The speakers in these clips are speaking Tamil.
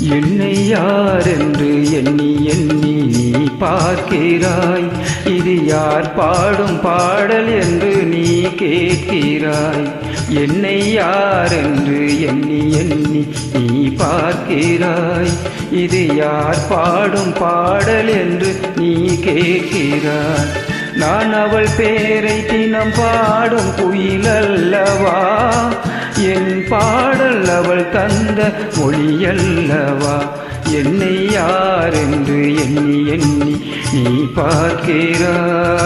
என்னை யார் என்று எண்ணி எண்ணி நீ பார்க்கிறாய். இது யார் பாடும் பாடல் என்று நீ கேட்கிறாய். என்னை யார் என்று எண்ணி எண்ணி நீ பார்க்கிறாய். இது யார் பாடும் பாடல் என்று நீ கேட்கிறாய். நான் அவள் பேரை தினம் பாடும் குயிலல்லவா. என் பாடல் அவள் தந்த மொழியல்லவா. என்னை யார் என்று எண்ணி எண்ணி நீ பார்க்கிறாய்.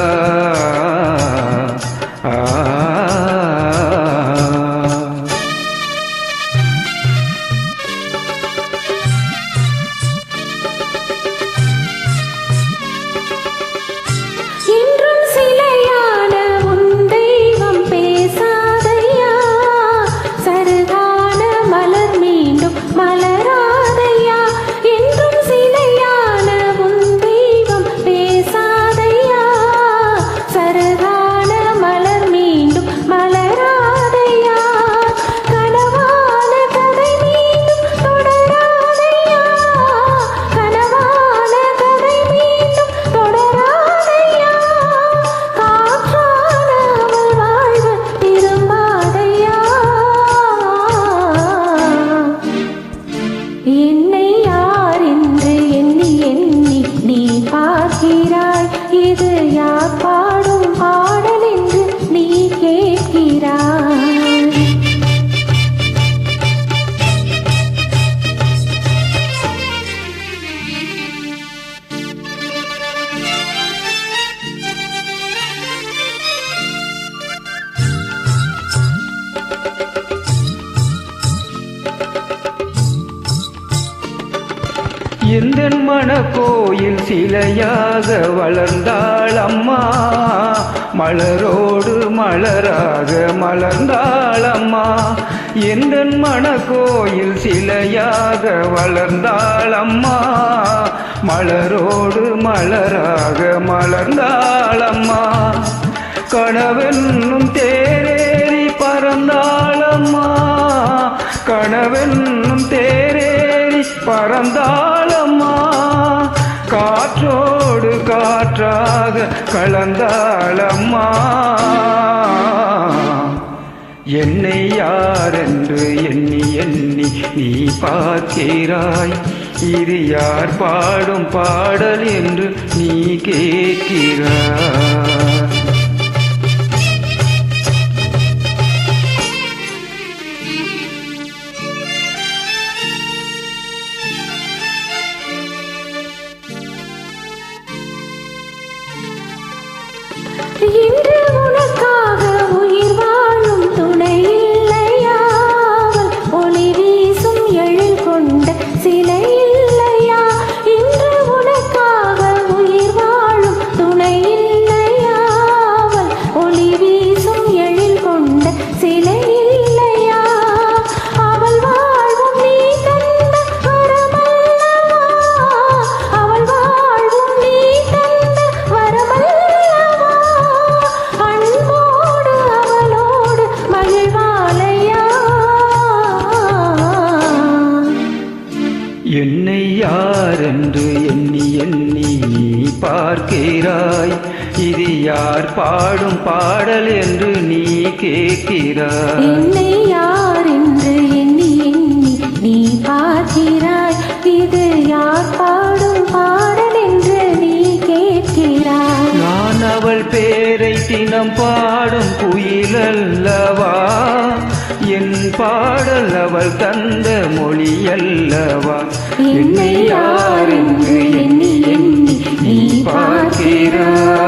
என்னை யார் என்று எண்ணி எண்ணி நீ பார்க்கிறாய். இது யார் பாடும் பாடல் என்று நீ கேட்கிறாய். எந்தன் மனக்கோயில் சிலையாக வளர்ந்தாள் அம்மா. மலரோடு மலராக மலர்ந்தாள் அம்மா. எந்தன் மனக்கோயில் சிலையாக வளர்ந்தாள் அம்மா. மலரோடு மலராக மலர்ந்தாள் அம்மா. கனவென்னும் தேரேறி பறந்தாள் அம்மா. கனவென்னும் தேரேறி பறந்தாளம்மா. காற்றோடு காற்றாக கலந்தாளம்மா. என்னை யார் என்று எண்ணி எண்ணி நீ பார்க்கிறாய். இது யார் பாடும் பாடல் என்று நீ கேட்கிறாய். இன்று உனக்காக உயிர் வாழும் துணை இல்லையா. ஒளி வீசும் எழில் கொண்ட சிலை இல்லையா. இன்று உனக்காக உயிர் வாழும் துணை இல்லையா. ஒளி வீசும் எழில் கொண்ட சிலை இல்லையா. அவள் வாழ்வும் நீ தந்த வரமல்லவா. அவள் வாழ்வும் நீ தந்த வரமல்லவா. அன்போடு அவளோடு மகிழ்வாளையா. என்னை யார் என்று எண்ணி எண்ணி நீ பார்க்கிறாய். இது யார் பாடும் பாடல் என்று நீ கேட்கிறாய். என்னை யார் என்று எண்ணி எண்ணி நீ பார்க்கிறாய். இது யார் பாடும் பாடல் என்று நீ கேட்கிறாய். நான் அவள் பேரை தினம் பாடும் குயிலல்லவா. என் பாடல் அவள் தந்த மொழியல்லவா. என்னை யார் என்று எண்ணி எண்ணி நீ பார்க்கிறாய்.